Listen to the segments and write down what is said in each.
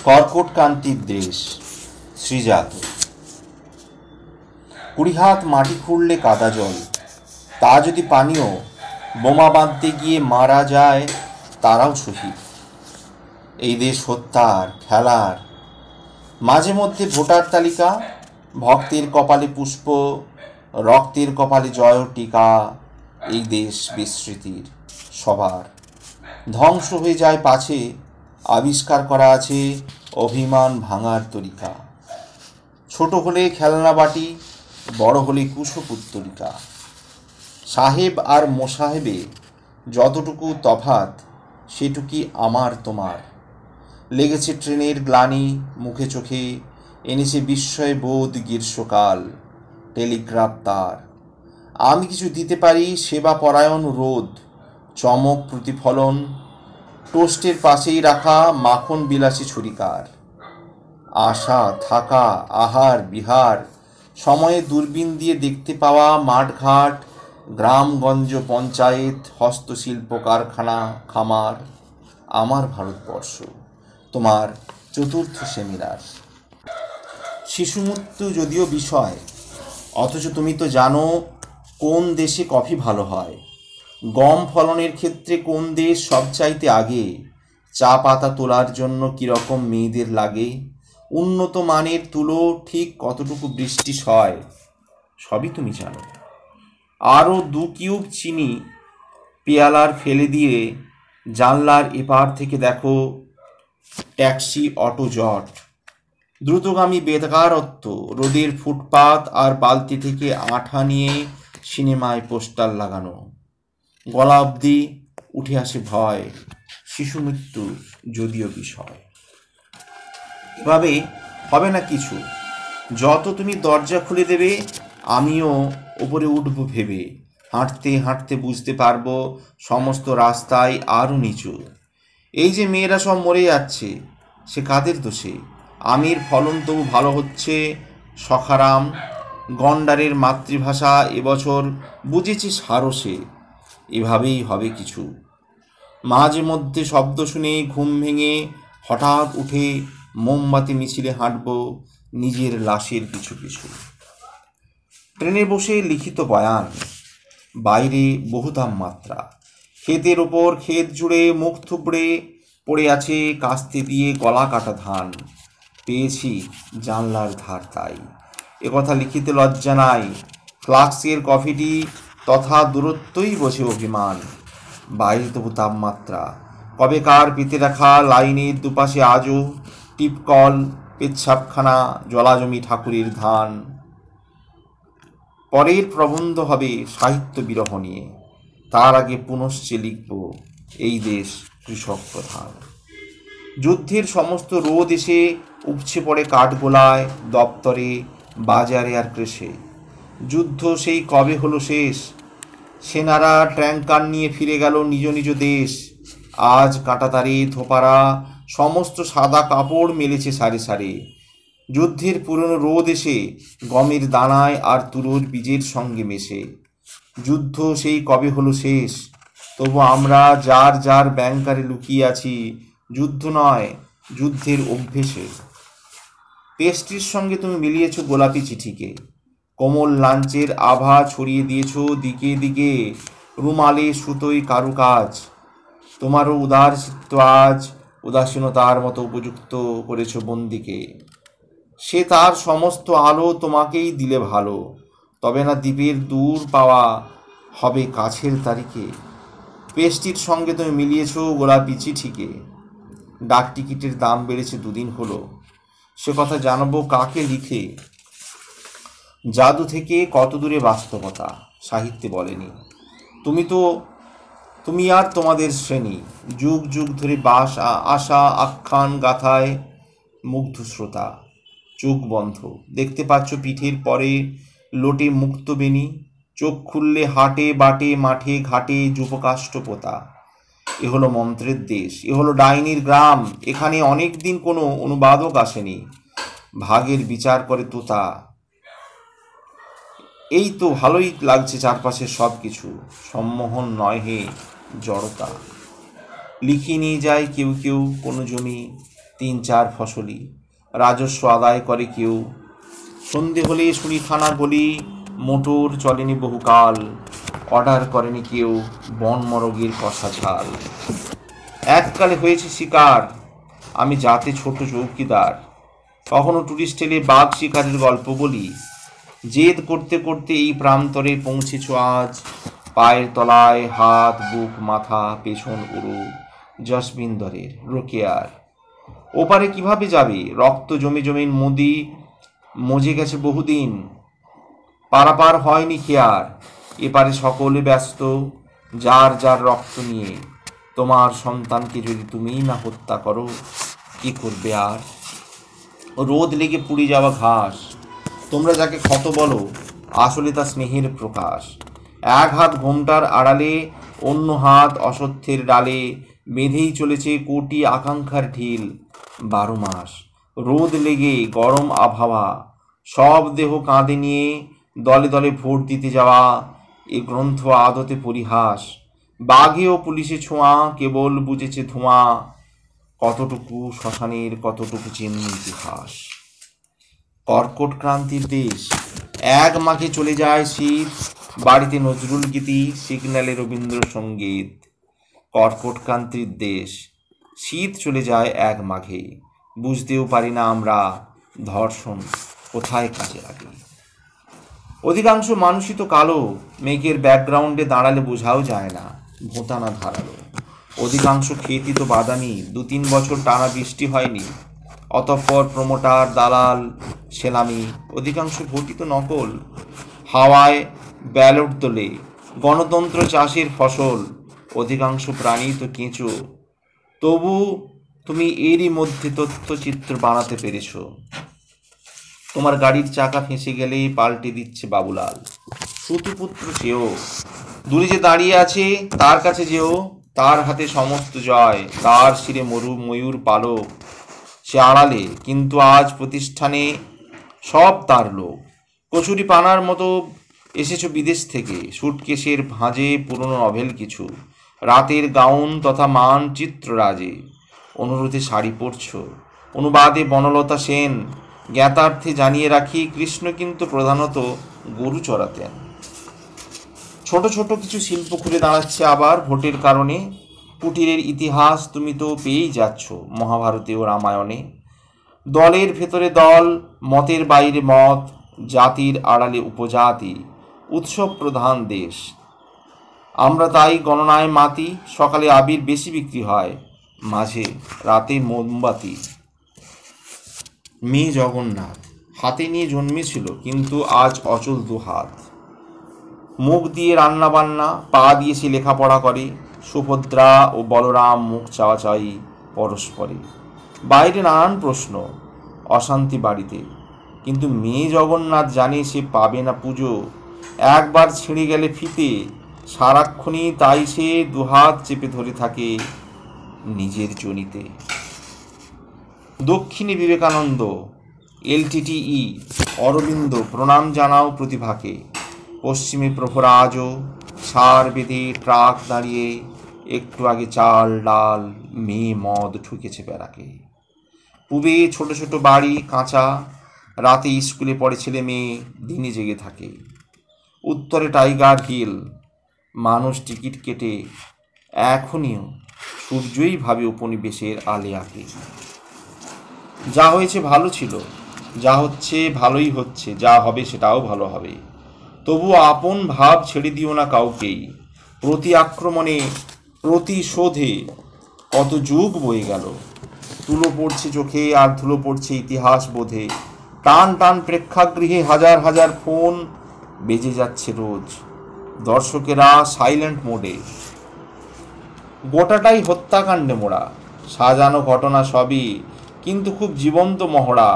কর্কটকান্তির দেশ শ্রীজাত। 20 হাত মাটি খুঁড়লে কাদা জল, তা যদি পানীয় বোমা বাঁধতে গিয়ে মারা যায় তারাও শহীদ। এই দেশ হত্যার খেলার, মাঝে মধ্যে ভোটার তালিকা, ভক্তের কপালে পুষ্প, রক্তের কপালে জয় টিকা। এই দেশ বিস্মৃতির সবার, ধ্বংস হয়ে যায় পাছে আবিষ্কার করা আছে অভিমান ভাঙার তরিকা। ছোট হলে খেলনা বাটি, বড় হলে কুশপুত্তরিকা। সাহেব আর মোসাহেবে যতটুকু তফাত, সেটুকি আমার তোমার। লেগেছে ট্রেনের গ্লানি মুখে চোখে, এনেছে বিস্ময় বোধ গ্রীষ্মকাল। টেলিগ্রাফ তার, আমি কিছু দিতে পারি সেবা পরায়ণ রোদ, চমক প্রতিফলন। টোস্টের পাশেই রাখা মাখন বিলাসী ছুরিকার। আশা থাকা আহার বিহার, সময়ে দূরবীন দিয়ে দেখতে পাওয়া মাঠঘাট, গ্রামগঞ্জ পঞ্চায়েত, হস্তশিল্প কারখানা খামার। আমার ভারতবর্ষ তোমার চতুর্থ সেমিনার। শিশু মৃত্যু যদিও বিষয়, অথচ তুমি তো জানো কোন দেশে কফি ভালো হয়, গম ফলনের ক্ষেত্রে কোন দেশ সবচাইতে আগে, চা পাতা তোলার জন্য কীরকম মেয়েদের লাগে, উন্নত মানের তুলো ঠিক কতটুকু বৃষ্টি হয়, সবই তুমি জানো। আরও 2 কিউব চিনি পেয়ালার ফেলে দিয়ে জানলার এপার থেকে দেখো ট্যাক্সি, অটো, জট, দ্রুতগামী বেকারত্ব, রোদের ফুটপাত আর বালতি থেকে আঠা নিয়ে সিনেমায় পোস্টার লাগানো। গলা অবধি উঠে আসে ভয়, শিশু মৃত্যু যদিও বিষয়। এভাবে হবে না কিছু, যত তুমি দরজা খুলে দেবে আমিও ওপরে উঠব ভেবে। হাঁটতে হাঁটতে বুঝতে পারবো সমস্ত রাস্তায় আরও নিচু। এই যে মেয়েরা সব মরে যাচ্ছে, সে কাদের দোষে? আমের ফলন তবু ভালো হচ্ছে, সখারাম গন্ডারের মাতৃভাষা এবছর বুঝেছি সারসে। এভাবেই হবে কিছু। মাঝে মধ্যে শব্দ শুনে ঘুম ভেঙে হঠাৎ উঠে মোমবাতি মিছিলে হাঁটব নিজের লাশের পিছু পিছু। ট্রেনে বসে লিখিত বয়ান, বাইরে বহু তাপমাত্রা, ক্ষেতের ওপর ক্ষেত জুড়ে মুখ থুবড়ে পড়ে আছে কাস্তে দিয়ে গলা কাটা ধান। পেয়েছি জানলার ধার, তাই একথা লিখিতে লজ্জা নাই। ফ্লাক্সের কফিটি তথা দূরত্বই বোঝে অভিমান। বাইরে তবু তাপমাত্রা, কবেকার পেতে রাখা লাইনের দুপাশে আজও টিপকল, পেচ্ছাপখানা, জলাজমি ঠাকুরের ধান। পরের প্রবন্ধ হবে সাহিত্য বিরহ নিয়ে, তার আগে পুনশ্চ লিখব এই দেশ কৃষক প্রধান। যুদ্ধের সমস্ত রোদ এসে উপচে পড়ে কাঠগোলায়, দপ্তরে, বাজারে আর কৃষে। যুদ্ধ সেই কবে হলো শেষ? সেনারা ট্যাঙ্কার নিয়ে ফিরে গেল নিজ নিজ দেশ। আজ কাঁটাতারে ধোপারা সমস্ত সাদা কাপড় মেলেছে সারে সারে। যুদ্ধের পুরনো রোদ এসে গমের দানায় আর তুলোর বীজের সঙ্গে মেশে। যুদ্ধ সেই কবে হলো শেষ? তবু আমরা যার যার ব্যাংকারে লুকিয়ে আছি, যুদ্ধ নয় যুদ্ধের অভ্যেসে। পেস্ট্রির সঙ্গে তুমি মিলিয়েছ গোলাপি চিঠিকে, কোমল লাঞ্চের আভা ছড়িয়ে দিয়েছ দিকে দিকে, রুমালে সুতোয় কারুকাজ। তোমারও উদার চিত্ত আজ উদাসীনতার মতো উপযুক্ত করেছ বন্দিকে। সে তার সমস্ত আলো তোমাকেই দিলে ভালো, তবে না দ্বীপের দূর পাওয়া হবে কাছের তারিখে। পেস্ট্রির সঙ্গে তুমি মিলিয়েছ গোলাপি চিঠিকে। ডাক টিকিটের দাম বেড়েছে 2 দিন হলো, সে কথা জানবো কাকে লিখে। জাদু থেকে কত দূরে বাস্তবতা সাহিত্যে বলেনি। তুমি আর তোমাদের শ্রেণী, যুগ যুগ ধরে আশা আখ্যান গাথায় মুগ্ধ শ্রোতা। চোখ বন্ধ, দেখতে পাচ্ছ পিঠের পরে লোটে মুক্ত বেনি। চোখ খুললে হাটে বাটে মাঠে ঘাটে যুবকাষ্ট পোতা। এ হলো মন্ত্রের দেশ, এ হলো ডাইনির গ্রাম। এখানে অনেক দিন কোনো অনুবাদক আসেনি, ভাগের বিচার করে তোতা। এই তো ভালোই লাগছে চারপাশে সব কিছু, সম্মোহন নয় হে জড়তা। লিখিয়ে নিয়ে যায় কেউ কেউ কোনো জমি, 3-4 ফসলি, রাজস্ব আদায় করে কেউ। সন্ধে হলে শুনি থানা গলি, মোটর চলেনি বহুকাল, অর্ডার করেনি কেউ বন মরগের কষা ঝাল। এককালে হয়েছে শিকার, আমি যাতে ছোট চৌকিদার, কখনো টুরিস্ট এলে বাঘ শিকারের গল্প বলি। জেদ করতে করতে এই প্রান্তরে পৌঁছেছ আজ, পায়ের তলায় হাত, বুক, মাথা, পেছন উড়ু জসবিন্দরের রোকেয়ার। ওপারে কিভাবে যাবে? রক্ত জমে জমে নদী মজে গেছে বহুদিন, পারাপার হয়নি খেয়ার। এপারে সকলে ব্যস্ত যার যার রক্ত নিয়ে। তোমার সন্তানকে যদি তুমিই না হত্যা করো, কি করবে আর? রোদ লেগে পুড়ে যাওয়া ঘাস, তোমরা যাকে ক্ষত বলো, আসলে তা স্নেহের প্রকাশ। এক হাত ঘোমটার আড়ালে, অন্য হাত অসত্যের ডালে, বেঁধেই চলেছে কোটি আকাঙ্ক্ষার ঢিল। 12 মাস রোদ লেগে গরম আবহাওয়া, সব দেহ কাঁধে নিয়ে দলে দলে ভোট দিতে যাওয়া। এ গ্রন্থ আদতে পরিহাস, বাঘে ও পুলিশে ছোঁয়া, কেবল বুঝেছে ধোঁয়া। কতটুকু শ্মশানের, কতটুকু চিহ্ন ইতিহাস। কর্কট ক্রান্তির দেশ, 1 মাঘে চলে যায় শীত, বাড়িতে নজরুল গীতি, সিগন্যালে রবীন্দ্রসঙ্গীত। কর্কট ক্রান্তির দেশ, শীত চলে যায় 1 মাঘে, বুঝতেও পারি না আমরা ধর্ষণ কোথায় কাজে লাগে। অধিকাংশ মানুষই তো কালো, মেঘের ব্যাকগ্রাউন্ডে দাঁড়ালে বোঝাও যায় না ভোঁতা না ধারালো। অধিকাংশ ক্ষেতই তো বাদামি, 2-3 বছর টানা বৃষ্টি হয়নি, অতঃপর প্রমোটার, দালাল, সেলামি। অধিকাংশ ভোটই তো নকল, হাওয়ায় ব্যালট তোলে, গণতন্ত্র চাষের ফসল। অধিকাংশ প্রাণী তো কেঁচো, তবু তুমি এরই মধ্যে তথ্যচিত্র বানাতে পেরেছ। তোমার গাড়ির চাকা ফেঁসে গেলেই পাল্টে দিচ্ছে বাবুলাল। সুতিপুত্র সেও, দূরে যে দাঁড়িয়ে আছে তার কাছে যেও, তার হাতে সমস্ত জয়, তার শিরে ময়ূর পালক। সে আড়ালে, কিন্তু আজ প্রতিষ্ঠানে সব তার লোক। কচুরি পানার মতো এসেছো বিদেশ থেকে, সুটকেসের ভাঁজে পুরনো নভেল কিছু, রাতের গাউন তথা মানচিত্র রাজে। অনুরোধে শাড়ি পরছ, অনুবাদে বনলতা সেন। জ্ঞাতার্থে জানিয়ে রাখি, কৃষ্ণ কিন্তু প্রধানত গরু চড়াতেন। ছোট ছোট কিছু শিল্প খুলে দাঁড়াচ্ছে আবার ভোটের কারণে। কুটিরের ইতিহাস তুমি তো পেয়েই যাচ্ছ মহাভারতে ও রামায়ণে। দলের ভেতরে দল, মতের বাইরে মত, জাতির আড়ালে উপজাতি, উৎসব প্রধান দেশ। আমরা তাই গণনায় মাতি, সকালে আবির বেশি বিক্রি হয়, মাঝে রাতে মোমবাতি। মেয়ে জগন্নাথ হাতে নিয়ে জন্মেছিল, কিন্তু আজ অচল 2 হাত। মুখ দিয়ে রান্না বান্না, পা দিয়ে সে লেখাপড়া করে। সুভদ্রা ও বলরাম মুখ চাওয়াচাই পরস্পরে। বাইরে নানান প্রশ্ন, অশান্তি বাড়িতে, কিন্তু মেয়ে জগন্নাথ জানে সে পাবে না পুজো। একবার ছিঁড়ে গেলে ফিতে, সারাক্ষণই তাই সে 2 হাত চেপে ধরে থাকে নিজের জনিতে। দক্ষিণে বিবেকানন্দ, LTTE, অরবিন্দ, প্রণাম জানাও প্রতিভাকে। পশ্চিমে প্রভরাজও, সার বেঁধে ট্রাক দাঁড়িয়ে, একটু আগে চাল ডাল, মেয়ে মদ ঠুকেছে বেড়াকে। পূবে ছোট ছোট বাড়ি কাঁচা, রাতে স্কুলে পড়ে ছেলে মেয়ে, দিনে জেগে থাকে। উত্তরে টাইগার হিল, মানুষ টিকিট কেটে এখনও সূর্যই ভাবে উপনিবেশের আলেয়াকে। যা হয়েছে ভালো ছিল, যা হচ্ছে ভালোই হচ্ছে, যা হবে সেটাও ভালো হবে। তবু আপন ভাব ছেড়ে দিও না কাউকেই। প্রতি আক্রমণে, প্রতিশোধে কত যুগ বয়ে গেল। তুলো পড়ছে চোখে আর ধুলো পড়ছে ইতিহাস বোধে। টান টান প্রেক্ষাগৃহে হাজার হাজার ফোন বেজে যাচ্ছে রোজ, দর্শকেরা সাইলেন্ট মোডে। গোটাটাই হত্যাকাণ্ডে মোড়া, সাজানো ঘটনা সবই, কিন্তু খুব জীবন্ত মহড়া।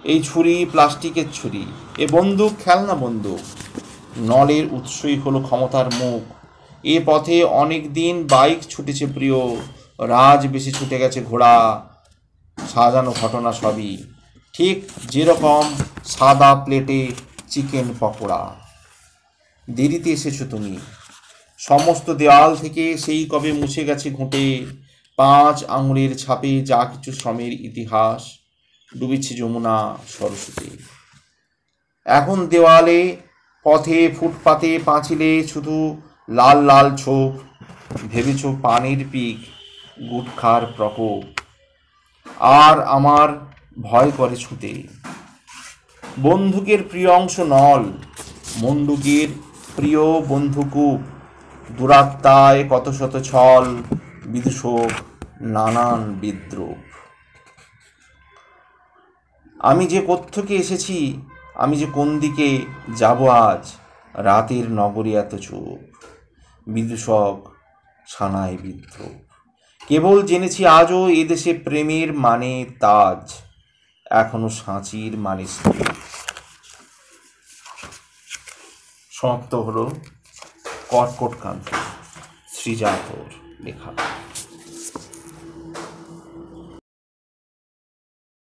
এই ছুরি প্লাস্টিকের ছুরি, এ বন্দুক খেলনা বন্দুক। নলের উৎসই হলো ক্ষমতার মুখ। এ পথে অনেক দিন বাইক ছুটেছে প্রিয়, রাজ বেশি ছুটে গেছে ঘোড়া। সাজানো ঘটনা সবই, ঠিক যেরকম সাদা প্লেটে চিকেন পকোড়া। দেরিতে এসেছো তুমি, সমস্ত দেওয়াল থেকে সেই কবে মুছে গেছে ঘুঁটে। 5 আঙুলের ছাপে যা কিছু শ্রমের ইতিহাস ডুবেছে যমুনা সরস্বতী। এখন দেওয়ালে, পথে, ফুটপাতে, পাঁচিলে শুধু লাল লাল ছোপ। ভেবেছ পানের পিক, গুটখার প্রকোপ। আর আমার ভয় করে ছুতে। বন্দুকের প্রিয় অংশ নল, মন্ডুকের প্রিয় বন্ধুকূপ। দুরাত্মায় কত শত ছল, বিদূষক নানান বিদ্রুপ। আমি যে কোত্থেকে এসেছি, আমি যে কোন দিকে যাব আজ, রাতের নগরী এত চুপ। বিদূষক সানায় বিদ্রুপ। কেবল জেনেছি আজও এদেশে প্রেমের মানে তাজ, এখনো সাঁচির মানে স্তূপ। সমাপ্ত হলো কর্কট কান্তি, শ্রীজাতর লেখা।